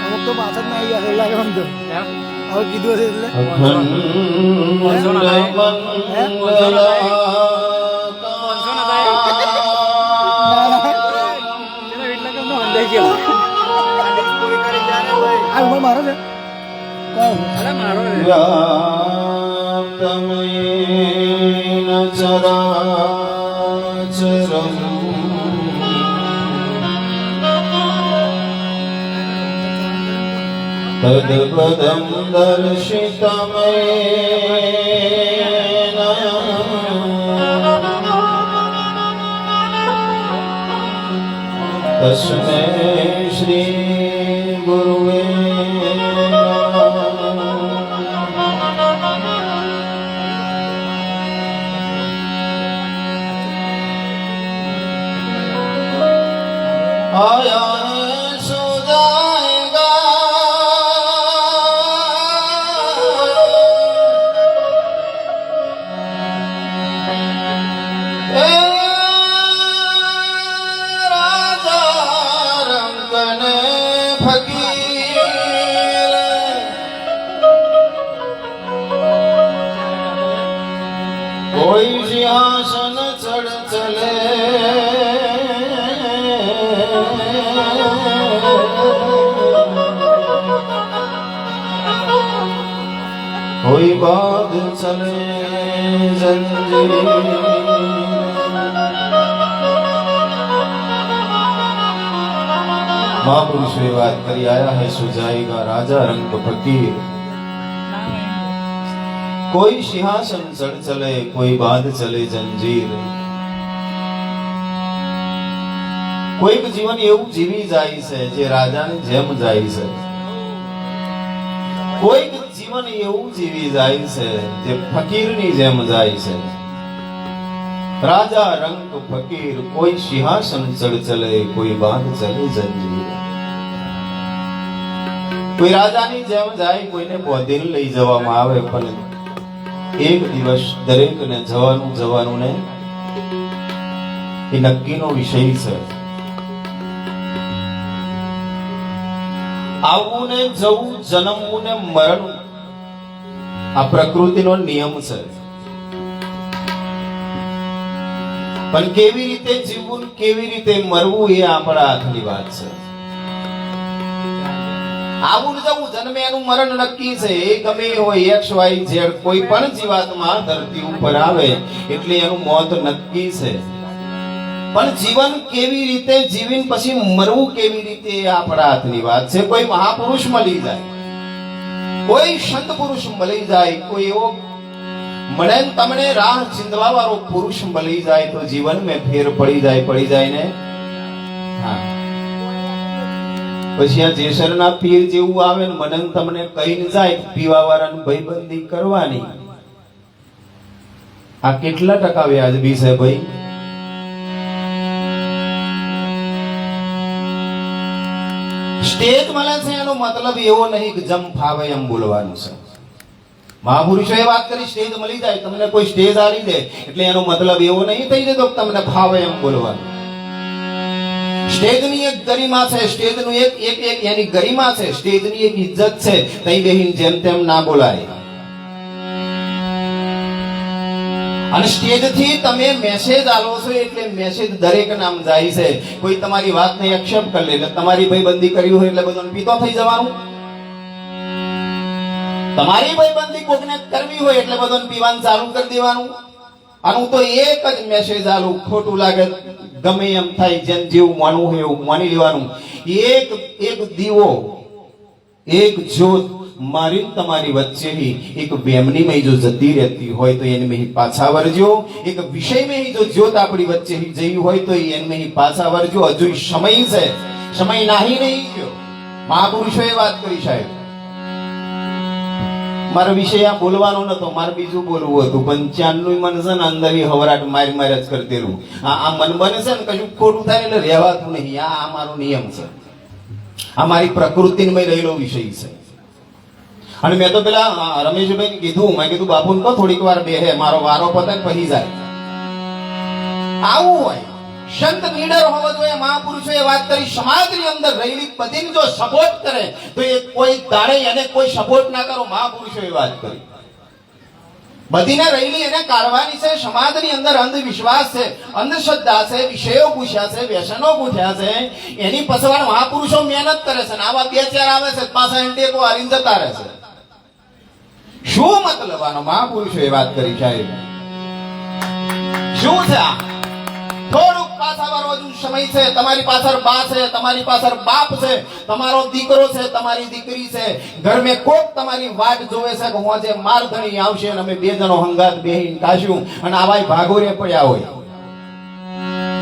અમુક તો પાછળ ના આવી ગયા લાગે આમ તો હવે કીધું હશે એટલે મારો છે તદપદમ દર્શિતમેન તસ્મૈ શ્રી ગુરુવે આયા कोई सिंहासन चढ़ चले कोई बात चले जंजीर महापुरुषों बात करी आया है सुजाएगा राजा रंग फकीर कोई सिंहासन चढ़ चले कोई बांध चले जंजीर कोईक जीवन એવું જીવી જાય છે જે રાજાની જેમ જાય છે કોઈક જીવન એવું જીવી જાય છે જે ફકીરની જેમ જાય છે રાજા રંગ ફકીર કોઈ સિંહાસન ચढ़ ચલે કોઈ બાંધ ચલે જંજીર કોઈ રાજાની જેમ જાય કોઈને બોધીને લઈ જવામાં આવે પણ એક દિવસ દરેકને જવાનું ને એ નક્કીનો વિષય છે આવવું ને જવું જન્મવું ને મરણવું આ પ્રકૃતિનો નિયમ છે પણ કેવી રીતે જીવવું કેવી રીતે મરવું એ આપણા હાથની વાત છે આવું જવું જન્મે એનું મરણ નક્કી છે એ ગમે હોય એક્સ વાય ઝેડ કોઈ પણ જીવાત્મા ધરતી ઉપર આવે એટલે એનું મોત નક્કી છે પણ જીવન કેવી રીતે જીવીને પછી મરવું કેવી રીતે એ આપણા હાથની વાત છે કોઈ મહાપુરુષ મળી જાય કોઈ સંત પુરુષ મળી જાય કોઈ એવો મળે તમને રાહ ચીંધવા વાળો પુરુષ મળી જાય તો જીવન में ફેર પડી જાય ને હા પછી આ જેસરના પીર જેવું આવે ને મને તમને કહીને જાય પીવા વાળાની ભાઈબંધી કરવાની આ કેટલા ટકા વ્યાજબી છે ભાઈ સ્ટેજ મળે છે એનો મતલબ એવો નહીં કે જમ ફાવે એમ બોલવાનું છે મહાપુરુષોએ વાત કરી સ્ટેજ મળી જાય તમને કોઈ સ્ટેજ આલી દે એટલે એનો મતલબ એવો નહીં થઈ જતો કે તમને ફાવે એમ બોલવાનું સ્ટેજની એક ગરિમા છે સ્ટેજનું એક એની ગરિમા છે સ્ટેજની એક ઇજ્જત છે તઈ બેહીન જેમ તેમ ના બોલાય અને સ્ટેજથી તમે મેસેજ આલો છો એટલે મેસેજ દરેક નામ જાય છે કોઈ તમારી વાતને એક્સેપ્ટ કરી લે એટલે તમારી ભાઈબંધી કરી હોય એટલે બધું પીતો થઈ જવાનું તમારી ભાઈબંધી કોકને કરવી હોય એટલે બધું પીવાનું ચાલુ કરી દેવાનું આનું તો એક જ મેસેજ આલું ખોટું લાગે ગમે એમ થાય જેમ જેવું માનવું હોય એવું માની લેવાનું એક દીવો એક જ્યોત મારી તમારી વચ્ચેની એક વેમનીમાં જો જતી રહેતી હોય તો એને મેં પાછા વરજો એક વિષયમાં જો જ્યોત આપણી વચ્ચે જઈ હોય તો એને મેં પાછા વરજો હજુ સમય છે સમય નહીં ગયો મહાપુરુષોએ વાત કરી સાહેબ મારો વિષય આ બોલવાનો નતો મારે બીજું બોલવું હતું પણ ચાંદનું મન છે ને અંદર હવરાટ માર જ કરતેલું આ મન બને છે ને કશું ખોટું થાય એટલે રહેવાતું નહીં આ મારો નિયમ છે આ મારી પ્રકૃતિમાં રહેલો વિષય છે અને મેં તો પેલા રમેશભાઈ કીધું મેં કીધું બાપુને કહો થોડીક વાર બેહે મારો વારો પતે પછી જાય આવું હોય સંત નીડર હોવો જોઈએ મહાપુરુષોએ વાત કરી સમાજની અંદર રહેલી બધીને જો સપોર્ટ કરે તો એ કોઈ દાડે એને કોઈ સપોર્ટ ના કરો. મહાપુરુષોએ વાત કરી બધીને રહેલી એને કાઢવાની છે. સમાજની અંદર અંધવિશ્વાસ છે, અંધશ્રદ્ધા છે, વિષયો પૂછ્યા છે, વ્યસનો પૂછ્યા છે, એની પસવાડ મહાપુરુષો મહેનત કરે છે. આવા બે ચાર આવે છે પાછા એન્ટેકો હારીને જતા રહે છે. શું મતલબ આનો? મહાપુરુષોએ વાત કરી સાહેબ. શું છે આ? થોડુંક પાછા વાળો હજુ સમય છે. તમારી પાછળ બા છે, તમારી પાછળ બાપ છે, તમારો દીકરો છે, તમારી દીકરી છે. ઘર મેં કોક તમારી વાટ જોવે છે કે હું જે મારધણી આવશે અને અમે બે જણો હંગાત બેહીને કાશું અને આવા ભાગોરે પડ્યા હોય.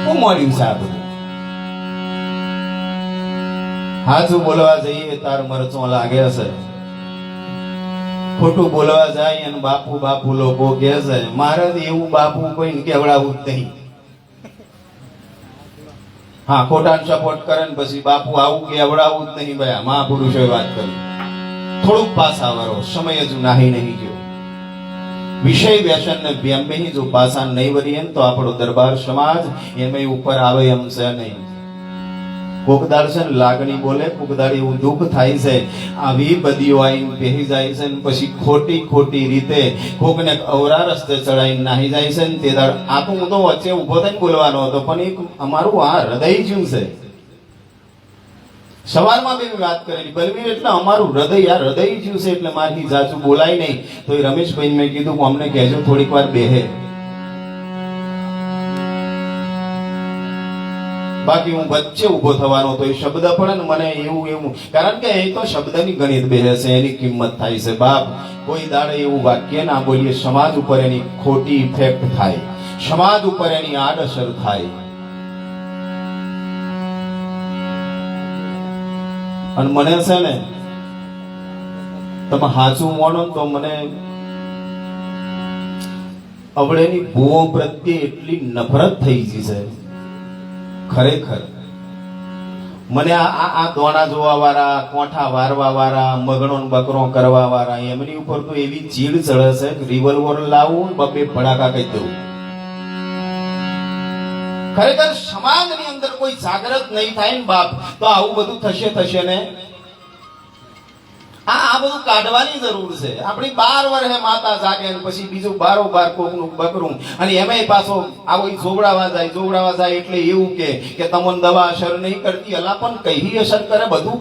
શું મળ્યું છે આ બધું? હાચું બોલવા જઈએ તાર મરચો લાગે છે, ખોટું બોલવા જાય અને બાપુ બાપુ લોકો કહે છે. મારે એવું બાપુ કોઈને કેવડાવું જ નહીં. હા, ખોટા સપોર્ટ કરે ને પછી બાપુ આવું કેવડાવું જ નહીં. ભાઈ મહાપુરુષોએ વાત કરી. થોડુંક પાછા વાળો સમય હજુ નાહી નહીં ગયો. વિષય વ્યસન ને બેંબેહી જો પાછા નહીં વરીએ તો આપણો દરબાર સમાજ એમાં ઉપર આવે એમ છે નહીં. કોકદાર છે ને લાગણી બોલે, કોકદાર એવું દુઃખ થાય છે. આવી બધીઓ આવીને બેહી જાય છે ને પછી ખોટી ખોટી રીતે કોકને અવરા રસ્તે ચડાવીને નાહી જાય છે ને તે દાડ આ તો હું તો વચ્ચે ઉભો થઈને બોલવાનો હતો પણ એક અમારું આ હૃદય જ્યું છે. સવારમાં બી વાત કરેલી બલવીર એટલે અમારું હૃદય આ હૃદય જ્યું છે એટલે મારી જાચું બોલાય નહીં. તો એ રમેશભાઈ મેં કીધું કે અમને કહેજો થોડીક વાર બેહે. બાકી હું વચ્ચે ઉભો થવાનો તો એ શબ્દ પડે ને મને એવું કારણ કે એ તો શબ્દની ગણિત બેસે છે, એની કિંમત થાય છે. બાપ કોઈ દાડે એવું વાક્ય ના બોલીએ સમાજ ઉપર એની ખોટી ઇફેક્ટ થાય, સમાજ ઉપર એની આડઅસર થાય. અને મને છે ને તમે હાચું માનો તો મને અવળેની ભૂવો પ્રત્યે એટલી નફરત થઈ ગઈ છે ખરેખર. મને આ દોણા જોવા વાળા, કોઠા વારવા વાળા, મગણો બકરો કરવા વાળા એમની ઉપર તો એવી ચીડ ચડે છે કે રિવોલ્વર લાવું બબે ભડાકા કહી દઉં. ખરેખર સમાજની અંદર કોઈ જાગૃત નહીં થાય ને બાપ તો આવું બધું થશે ને. આ બધું કાઢવાની જરૂર છે. આપણી 12 વર્ષે માતા જાગે પછી બીજું બારોબાર કોકનું બકરું અને એમાંય પાછો આવો જોવડાવા જાય એટલે એવું કે તમને દવા અસર નહીં કરતી. અલા પણ કઈ અસર કરે? બધું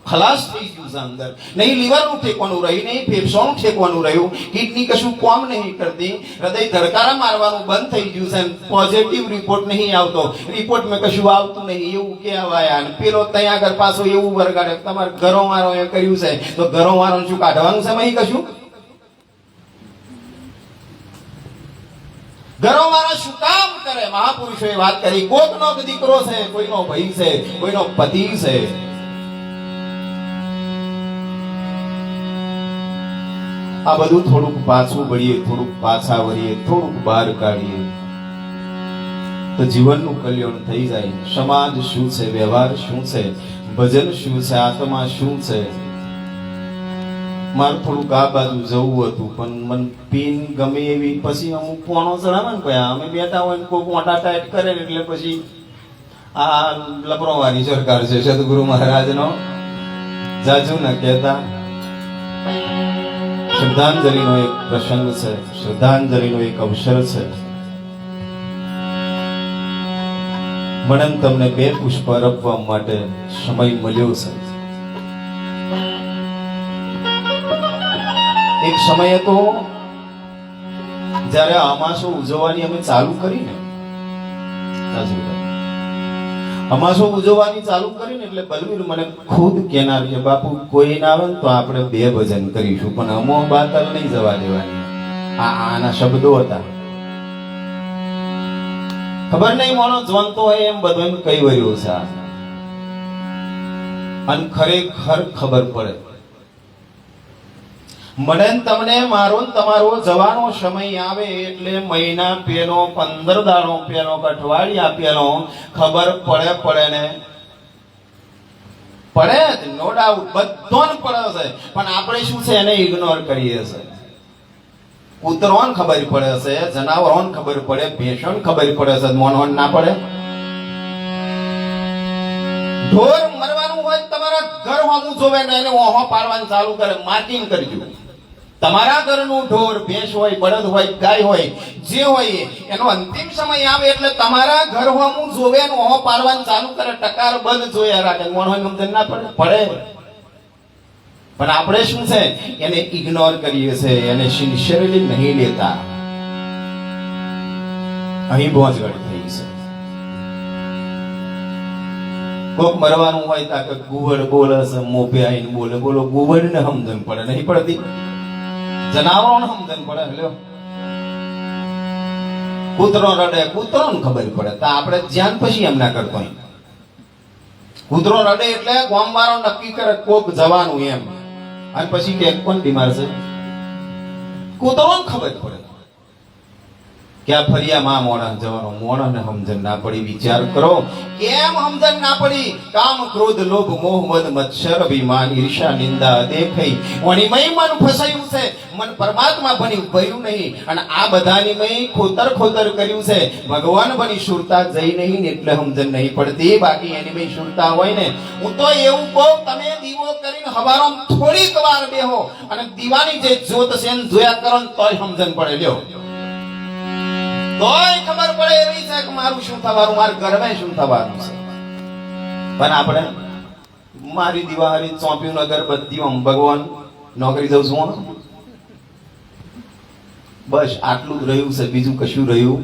ખલાસ થઈ ગયું છે અંદર. નહીં લીવરનું ઠેકવાનું રહ્યું, નહીં ફેફસાનું ઠેકવાનું રહ્યું, કિડની કશું કામ નહીં કરતી, હૃદય ધડકારા મારવાનું બંધ થઈ ગયું છે. પોઝિટિવ રિપોર્ટ નહીં આવતો, રિપોર્ટમાં કશું આવતું નહીં એવું કહેવાય. અને પેલો ત્યાં આગળ પાછો એવું વરગાડે તમારે ઘરો વાળો એ કર્યું છે તો ઘરો વાળો શું કાઢવાનું છે? નહીં કશું. ઘરો વાળા શું કામ કરે? મહાપુરુષોએ વાત કરી. કોકનો દીકરો છે, કોઈનો ભાઈ છે, કોઈનો પતિ છે. આ બધું થોડુંક પાછું વળીએ, થોડુંક પાછા વળીએ, થોડુંક બહાર કાઢીએ તો જીવનનું કલ્યાણ થઈ જાય. સમાજ શું છે, વ્યવહાર શું છે, ભજન શું છે, આત્મા શું છે. મારે થોડુંક આ બાજુ જવું હતું પણ મને પીન ગમે એવી પછી અમુક ફોનો ચડાવે ને ભાઈ અમે બેઠા હોય ને કોઈ મોટા ટાઈટ કરે એટલે પછી આ લપરોવાની સરકાર છે સદગુરુ મહારાજનો જાજુ ન કહેતા. શ્રદ્ધાંજલિનો એક પ્રસંગ છે, શ્રદ્ધાંજલિનો એક અવસર છે. મને તમને 2 પુષ્પ અર્પવા માટે સમય મળ્યો છે. એક સમય હતો જ્યારે અમાસો ઉજવવાની અમે ચાલુ કરીને એટલે બલવીર મને ખુદ કહેનાર કે બાપુ કોઈ ના આવે તો આપણે 2 ભજન કરીશું પણ અમો બાતલ નહીં જવા દેવાની. આના શબ્દો હતા. ખબર નહીં મોનો જોનતો હોય એમ બધું કઈ વર્યું છે. અને ખરેખર ખબર પડે મને તમને મારો તમારો જવાનો સમય આવે એટલે મહિના પેલો 15 દાડો પેલો અઠવાડિયા પેલો ખબર પડે ને પડે જ નો ડાઉટ બધોને પડે છે. પણ આપણે શું છે એને ઇગ્નોર કરીએ છે. કૂતરોને ખબર પડે છે, જનાવરોને ખબર પડે, ભેંસોને ખબર પડે છે, મોનોને ના પડે. ઢોર મરવાનું હોય તમારા ઘર હોમું જોવે ને એને ઓહો પાડવાનું ચાલુ કરે, માર્કિંગ કરજો. તમારા ઘરનું ઢોર, ભેંસ હોય, બળદ હોય, ગાય હોય, જે હોય એનો અંતિમ સમય આવે એટલે તમારા ઘર હોમું જોવે ને ઓહો પાડવાનું ચાલુ કરે, ટકાર બંધ જોયા રાખે. મોણ હોય સમજણ ના પડે. પણ આપણે શું છે, એને ઇગ્નોર કરીએ છીએ, એને સિન્સિયરલી નહીં લેતા. અહીં બોજગડ થઈ છે. કોક મરવાનું હોય તા કે ગુવડ બોલે છે, મોપે આવીને બોલે, બોલો ગુવડ ને સમજણ પડે નહીં પડતી, જનાવરો ને સમજણ પડે. લ્યો કૂતરો રડે, કૂતરો ને ખબર પડે, તો આપણે ધ્યાન પછી એમ ના કરતો. કૂતરો રડે એટલે ગામવાળો નક્કી કરે કોક જવાનું એમ, અને પછી કે કોણ બીમાર છે, કૂતરો ને ખબર પડે કે આ ફરિયામાં મોણા જવાનો. મોણા ને સમજણ ના પડી. વિચાર કરો કેમ સમજણ ના પડી? કામ, ક્રોધ, લોભ, મોહ, મદ, મત્સર, અભિમાન, ઈર્ષા, નિંદા, દેખાઈ ઓની મય મન ફસાયું છે. મન પરમાત્મા બની ભર્યું નહીં, અને આ બધાની મય ખોતર કર્યું છે. ભગવાન બની સુરતા જઈ નહીં ને એટલે સમજણ નહીં પડતી. બાકી એની મય સુરતા હોય ને, હું તો એવું કહું, તમે દીવો કરીને હવારો થોડીક વાર બેહો અને દીવાની જે જ્યોત છે એને જોયા કરો ને તોય સમજણ પડે. લ્યો તોય ખબર પડે એવી છે કે મારું શું થવાનું, મારા ઘરમાં શું થવાનું છે. પણ આપણે મારી દિવાળી ચોંપ્યું અગરબત્તી, આમ ભગવાન નોકરી જઉં છું, બસ આટલું જ રહ્યું છે, બીજું કશું રહ્યું.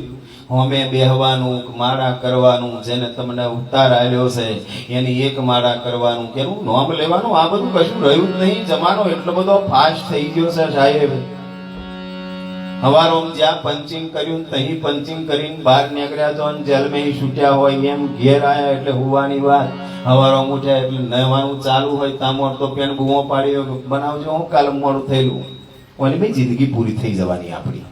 અમે બેહવાનું, માળા કરવાનું, જેને તમને ઉતાર આવ્યો છે એની એક માળા કરવાનું, કેનું નામ લેવાનું, આ બધું કશું રહ્યું જ નહીં. જમાનો એટલો બધો ફાસ્ટ થઈ ગયો છે સાહેબ. હવારો જ્યાં પંચિંગ કર્યું તહીં પંચિંગ કરીને બહાર નીકળ્યા છો અને જેલમાં છૂટ્યા હોય એમ ઘેર આયા એટલે હુવાની વાત. હવારો ઉઠ્યા એટલે નવાનું ચાલુ હોય, તામોર તો પેન બૂમો પાડી બનાવજો, હું કાલે મોડું થયેલું. ઓની બી જિંદગી પૂરી થઈ જવાની આપણી.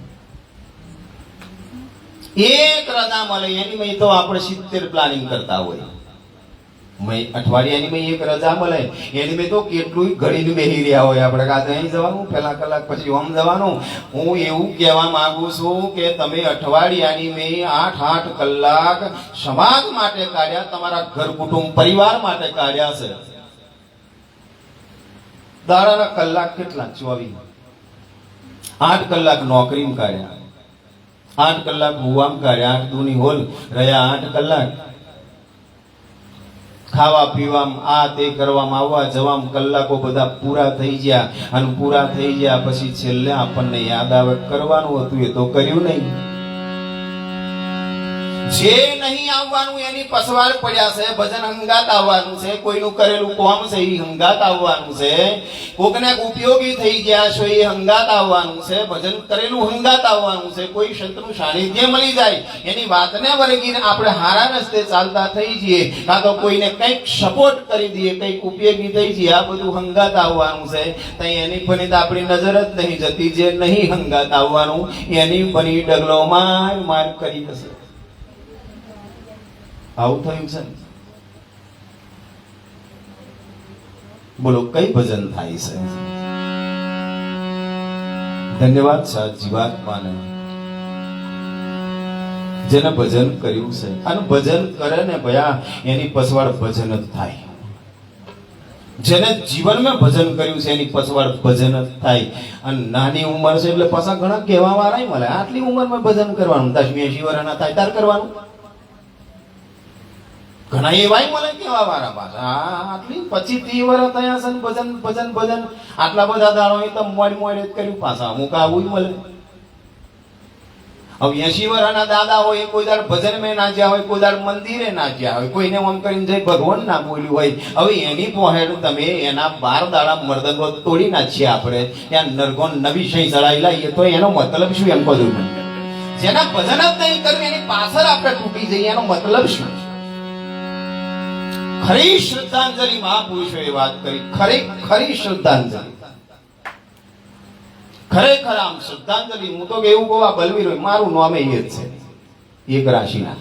એક રજા મળે એની મેં તો આપણે 70 પ્લાનિંગ કરતા હોય. અઠવાડિયાની મેં એક રજા મળે એની મેં તો કેટલું ઘડીને બેસી રહ્યા હોય આપણે. કાં અહીં જવાનું, પેલા કલાક પછી આમ જવાનું. હું એવું કહેવા માંગુ છું કે તમે અઠવાડિયાની મેં 8 કલાક સમાજ માટે કાઢ્યા, તમારા ઘર કુટુંબ પરિવાર માટે કાઢ્યા છે. દાડાના કલાક કેટલા? 24. 8 કલાક નોકરીમાં કાઢ્યા, 8 કલાક હુવામાં કાઢ્યા, 8 દૂની હોલ રહ્યા 8 કલાક. ખાવા પીવામાં, આ તે કરવામાં, આવવા જવામાં કલાકો બધા પૂરા થઈ ગયા. અને પૂરા થઈ ગયા પછી છેલ્લે આપણને યાદ આવે કરવાનું હતું એ તો કર્યું નહીં. જે નહીં આવવાનું એની પસવાડ પડ્યા છે. ભજન હંગાત આવવાનું છે, કોઈનું કરેલું કોમ છે એ હંગાત આવવાનું છે, કોકને ઉપયોગી થઈ ગયા છો એ હંગાત આવવાનું છે, ભજન કરેલું હંગાત આવવાનું છે. કોઈ સંતનું સાનિધ્ય મળી જાય એની વાતને વળગીને આપણે હારા રસ્તે ચાલતા થઈ જઈએ, કાં તો કોઈને કંઈક સપોર્ટ કરી દઈએ, કંઈક ઉપયોગી થઈ જઈએ, આ બધું હંગાત આવવાનું છે. તો એની બની તો આપણી નજર જ નહીં જતી. જે નહીં હંગાત આવવાનું એની બની ડગલો માર કરી હશે. આવું થયું છે. બોલો કઈ ભજન થાય છે? ધન્યવાદ છે જીવાત્માને જેને ભજન કર્યું છે. અને ભજન કરે ને ભયા એની પસવાડ ભજન જ થાય. જેને જીવનમાં ભજન કર્યું છે એની પસવાડ ભજન જ થાય. અને નાની ઉંમર છે એટલે પાછા ઘણા કહેવા વાળા મળે, આટલી ઉંમરમાં ભજન કરવાનું, 10-80 વર્ષના થાય તાર કરવાનું. ઘણા એવાય મળે કેવા વાળા પાછા આટલી 25-30 વર્ષ થયા છે ભજન આટલા બધા દાડો તો મોડ જ કર્યું પાછા. અમુક આવું મળે. હવે 80 વર્ષના દાદા હોય, કોઈ દાડ ભજન માં ના જ્યાં હોય, કોઈ દાડ મંદિરે ના જ્યાં હોય, કોઈને આમ કરીને જઈ ભગવાન ના બોલ્યું હોય. હવે એની પહોંચેડ તમે એના 12 દાડા મર્દંગો તોડી નાખીએ આપણે, ત્યાં નરગોન નવી સહી ચડાવી લાવીએ તો એનો મતલબ શું? એમ કહ્યું જેના ભજન જ નહીં કર્યું એની પાછળ આપણે તૂટી જઈએ, એનો મતલબ શું? ખરી શ્રદ્ધાંજલિ મહાપુરુષોએ વાત કરી. ખરી શ્રદ્ધાંજલિ, ખરેખર આમ શ્રદ્ધાંજલિ. હું તો એવું કહું, આ બલવીર હોય, મારું નામે એ જ છે, એક રાશિના.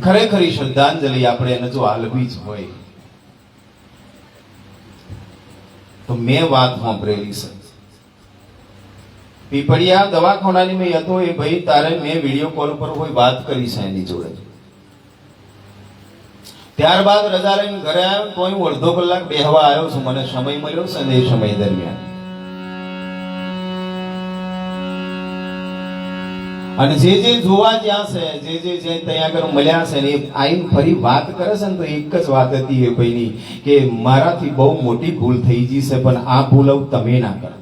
ખરેખરી શ્રદ્ધાંજલિ આપણે એને જો આલવી જ હોય તો મેં વાત સાંભળેલી છે. પીપળિયા દવાખાનાની મેં હતો એ ભાઈ તારે મેં વિડીયો કોલ પર કોઈ વાત કરી છે એની જોડે. ત્યારબાદ રજા લઈને ઘરે આવ્યો તો હું અડધો કલાક બેહવા આવ્યો છું, મને સમય મળ્યો છે ને એ સમય દરમિયાન. અને જે જોવા જ્યાં છે, જે ત્યાં આગળ મળ્યા છે ને એ આઈને ફરી વાત કરે છે ને તો એક જ વાત હતી એ ભાઈની કે મારાથી બહુ મોટી ભૂલ થઈ ગઈ છે, પણ આ ભૂલ હવે તમે ના કરતા.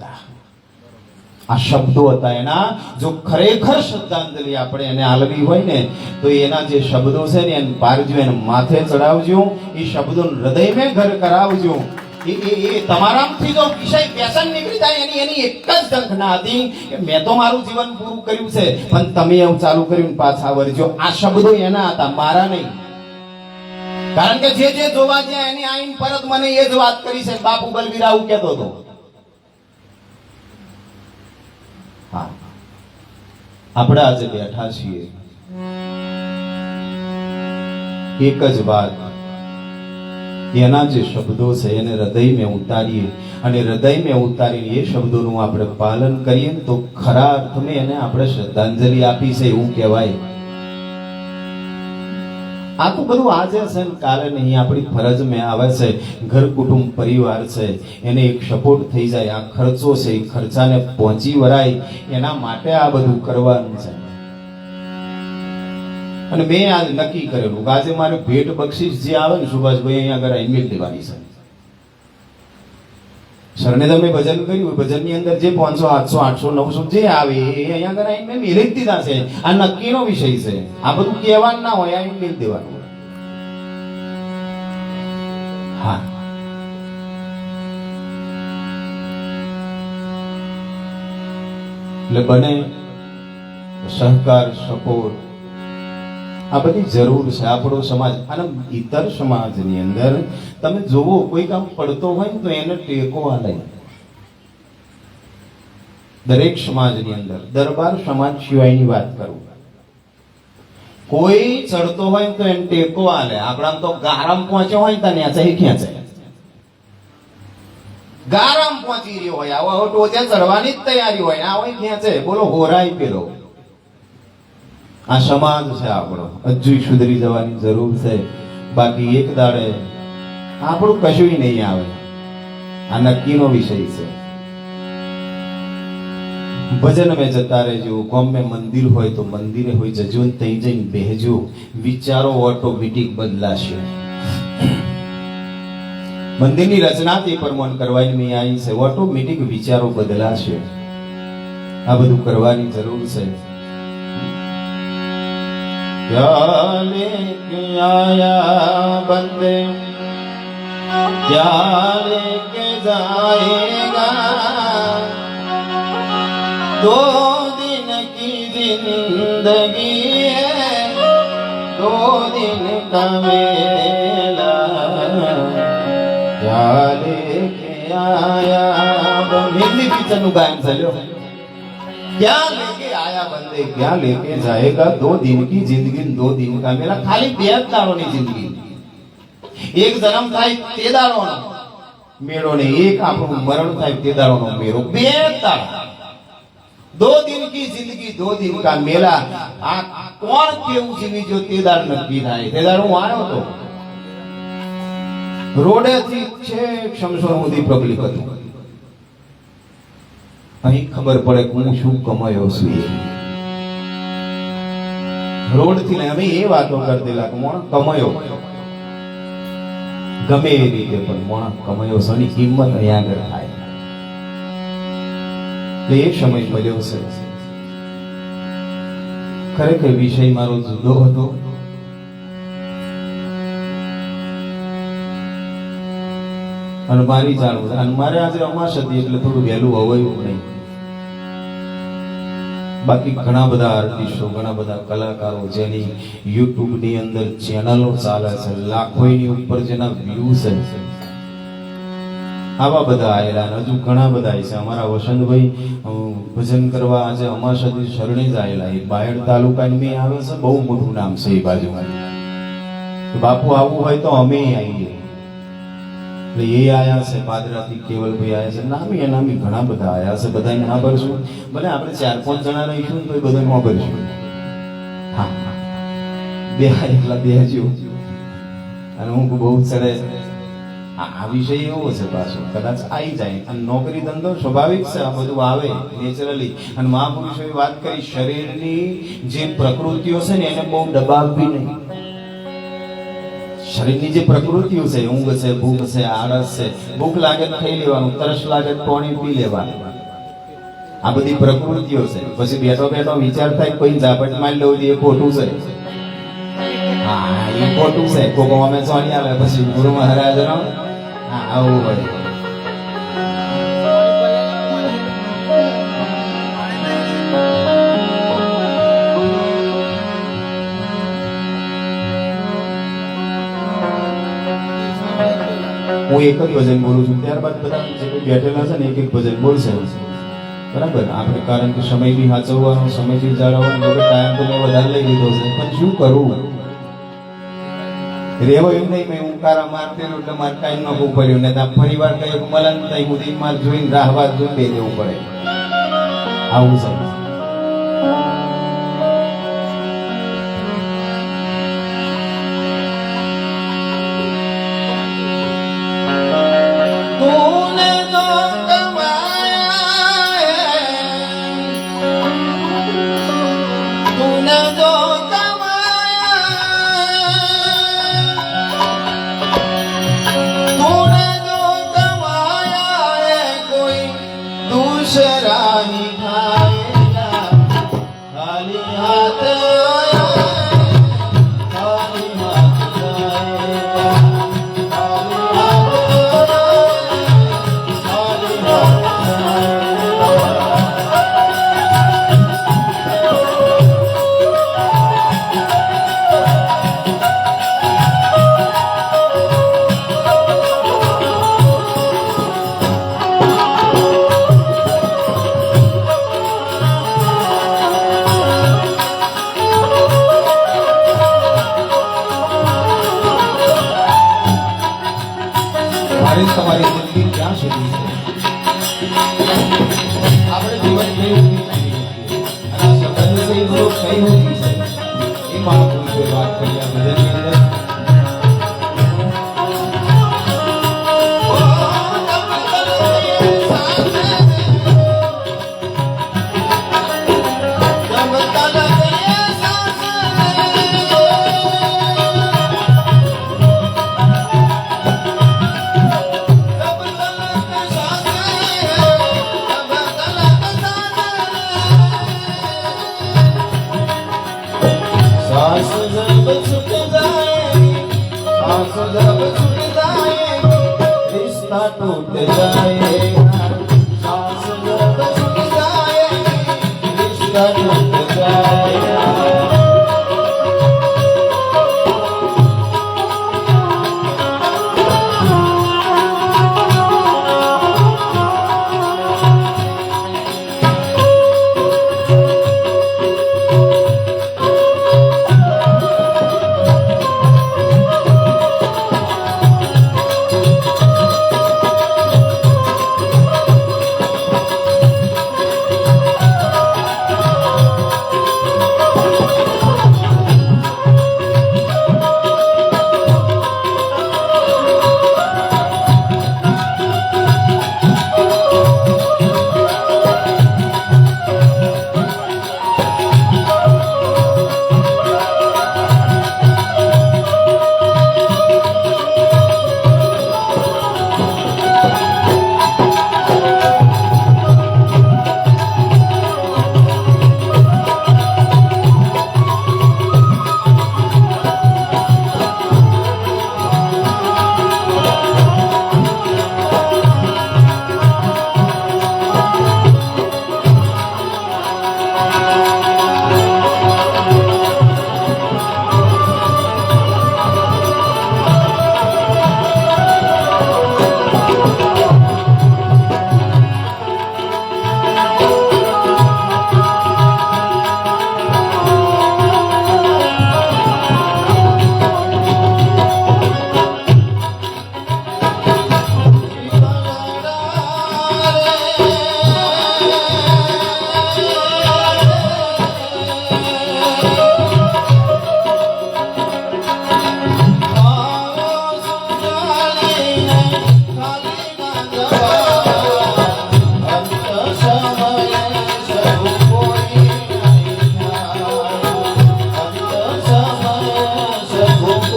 આ શબ્દો હતા એના. જો ખરેખર શ્રદ્ધાંજલિ આપણે એને આલવી હોય ને તો એના જે શબ્દો છે ને એને પારજો, એને માથે ચડાવજો, એ શબ્દો હૃદયમાં ઘર કરાવજો. એ તમારામાંથી જો વિષય વ્યસન નીકળી જાય એની એક જ ઝંખના હતી કે મેં તો મારું જીવન પૂરું કર્યું છે, પણ તમે એવું ચાલુ કર્યું પાછા વળજો. આ શબ્દો એના હતા, મારા નહીં. કારણ કે જે જોવા જ્યાં એની આઈન પરત મને એ જ વાત કરી છે. બાપુ બલવીર આવું કહેતો હતો. હા, આપણે આજે બેઠા છીએ એક જ વાત, એના જે શબ્દો છે એને હૃદયમાં ઉતારીએ અને હૃદયમાં ઉતારીને એ શબ્દોનું આપણે પાલન કરીએ ને તો ખરા અર્થમાં એને આપણે શ્રદ્ધાંજલિ આપી છે એવું કહેવાય. આ તો બધું આજે છે ને કાલે નહીં, આપણી ફરજમાં આવે છે. ઘર કુટુંબ પરિવાર છે એને એક સપોર્ટ થઈ જાય. આ ખર્ચો છે એ ખર્ચાને પહોંચી વળાય એના માટે આ બધું કરવાનું છે. અને મેં આજ નક્કી કરેલું કે આજે મારે ભેટ બક્ષિસ જે આવે ને સુભાષભાઈ અહીંયા આગળ ઈમેલ દેવાની છે. સરને તમે ભજન કર્યું, ભજનની અંદર જે 500 800 800 900 જે આવે એ અહીંયા આગળ આવીને મેં મેલી જ દીધા છે. આ નક્કીનો વિષય છે. આ બધું કહેવાનું ના હોય, આ ઈમેલ દેવાનું. હા, એટલે બને સહકાર સપોર્ટ આ બધી જરૂર છે. આપણો સમાજ અને ઇતર સમાજની અંદર તમે જોવો કોઈ કામ પડતો હોય ને તો એને ટેકો આલે. દરેક સમાજની અંદર દરબાર સમાજ સિવાયની વાત કરું, કોઈ ચડતો હોય તો એને ટેકો આલે. આપણા તો ગારામ પહોંચ્યો હોય તો ન્યાચે ખેંચે. ગારામ પહોંચી રહ્યો હોય, આવો ટોચે ચડવાની જ તૈયારી હોય, આ હોય ખેંચે. બોલો હોરાય પેલો. આ સમાજ છે આપણો, હજુ સુધરી જવાની જરૂર છે. બાકી એક દાડે આપણું કશું નહીં આવે. આ નક્કીનો વિષય છે. ભજન મેં જતા રહેજો, ગામ મેં મંદિર હોય તો મંદિરે હોય જજો, તઈ જઈને બેહજો. વિચારો ઓટોમેટિક બદલાશે. મંદિરની રચના તે પરમોન કરવાની મેં આવી છે. ઓટોમેટિક વિચારો બદલાશે. આ બધું કરવાની જરૂર છે. क्या लेके आया बंदे क्या लेके जाएगा, दो दिन की जिंदगी है, दो दिन का मेला, क्या लेके आया बंदे. हिंदी पिक्चर નું ગાયન ચાલ્યો. क्या लेके आया बंदे क्या लेके जाएगा, दो दिन की जिंदगी दो दिन का मेला. खाली બે દાડોની જિંદગી. એક જન્મ થાય તે દાડોનો મેળો ને એક આપણું મરણ થાય તે દાડોનો મેળો. બે દાડા, દો દિન કી જિંદગી દો દિન કા મેલા. આ કોણ કેવું જીવી જો તે દાડ નક્કી થાય. તે દાડ હું આવ્યો હતો રોડેથી છેક શમશોર સુધી પબ્લિક હતું. અહીં ખબર પડે કે હું શું કમાયો છું. રોડ થી અમે એ વાતો કરતેલા કે મોણ કમાયો ગમે એ રીતે, પણ મોણ કમાયો છે એની કિંમત અહીંયા આગળ થાય. એટલે એ સમય મળ્યો છે. ખરેખર વિષય મારો જુદો હતો. અને મારી જાણવું અને મારે આજે અમાસ હતી એટલે થોડું વહેલું હોવાયું નહીં. બાકી ઘણા બધા આર્ટિસ્ટો, ઘણા બધા કલાકારો જેની યુટ્યુબ ની અંદર ચેનલો ચાલે છે, લાખોની ઉપર જેના વ્યૂ છે, આવા બધા આયેલા હજુ ઘણા બધા છે. અમારા વસંતભાઈ ભજન કરવા આજે અમાસ હતી શરણે જ આયેલા. એ બાયડ તાલુકાની મેં આવે છે, બહુ મોટું નામ છે એ બાજુમાં. બાપુ આવવું હોય તો અમે આવીએ. એટલે એ આયા છે, પાદરાથી કેવલભાઈ આયા છે, નામી અનામી ઘણા બધા આયા છે. બધાને ના ભરશું, ભલે આપણે 4-5 જણા રહીશું તો એ બધાને ના ભરશું. હા, બે એકલા બેહજો અને ઊંઘ બહુ ચડે. આ વિષય એવો છે પાછો કદાચ આવી જાય અને નોકરી ધંધો સ્વાભાવિક છે, આ બધું આવે નેચરલી. અને મહાપુરુષોએ વાત કરી શરીરની જે પ્રકૃતિઓ છે ને એને બહુ દબાવવી નહીં. શરીરની જે પ્રકૃતિઓ છે, ઊંઘ છે, ભૂખ છે, આળસ છે, ભૂખ લાગે તો ખાઈ લેવાનું, તરસ લાગે તો પાણી પી લેવાનું, આ બધી પ્રકૃતિઓ છે. પછી બેઠો બેઠો વિચાર થાય કોઈ ઝાપટ મારી લઉં એ ખોટું છે. હા એ ખોટું છે. કોકો અમે સોની આવે પછી ગુરુ મહારાજ નો હા આવું હોય. હું એક જ ભજન બોલું છું, ત્યારબાદ બધા જે બેઠેલા છે ને એક એક ભજન બોલશે. બરાબર, આપણે કારણ કે સમય બી સાચવવાનો, સમય બી જાળવવાનો, ટાઈમ તો મેં વધારે લઈ લીધો છે, પણ શું કરવું? રેવો એમ નહીં, મેં ઉંકારા મારતે એટલે મારે ટાઈમ નખવું પડ્યું ને ત્યાં ફરી વાર કઈ મલન થઈ સુધી મારે જોઈને રાહવાર જોઈને બે દેવું પડે. આવું છે. તમારી જિંદગી ક્યાં સુધી છે? આપણે જીવન કેવું અને સંબંધ કઈ કઈ હોતી છે એ મહાપુરુષોએ વાત કરી આ ભજનની અંદર. रिश्ता टूट जाए, सांस जब छूट जाए, रिश्ता टूट जाए.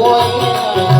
Hare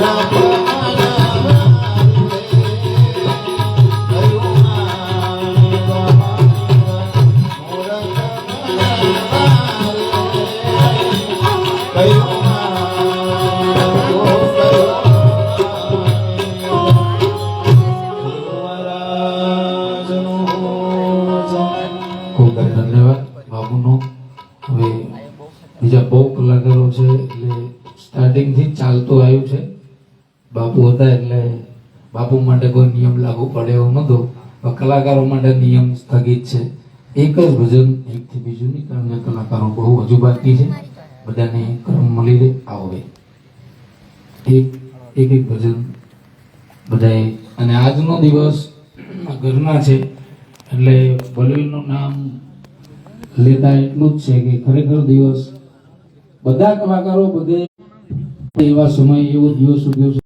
ખૂબ ધન્યવાદ બાપુનો. હવે બીજા બહુ કલાકારો છે એટલે સ્ટાર્ટિંગથી જ ચાલતું આવ્યું છે. બાપુ હતા એટલે બાપુ માટે કોઈ નિયમ લાગુ પડે એવો નહોતો, પણ કલાકારો માટે નિયમ સ્થગિત છે. એક જ ભજન એકથી બીજું નહીં, કારણ કે કલાકારો બહુ હજુ બાકી છે. બધાને કર્મ મળી રહે. આવો ભાઈ એક ભજન બધાએ. અને આજનો દિવસ ઘરના છે એટલે બલવીરનું નામ લેતા એટલું જ છે કે ખરેખર દિવસ બધા કલાકારો બધે એવા સમય એવો દિવસ ઉગ્યો છે.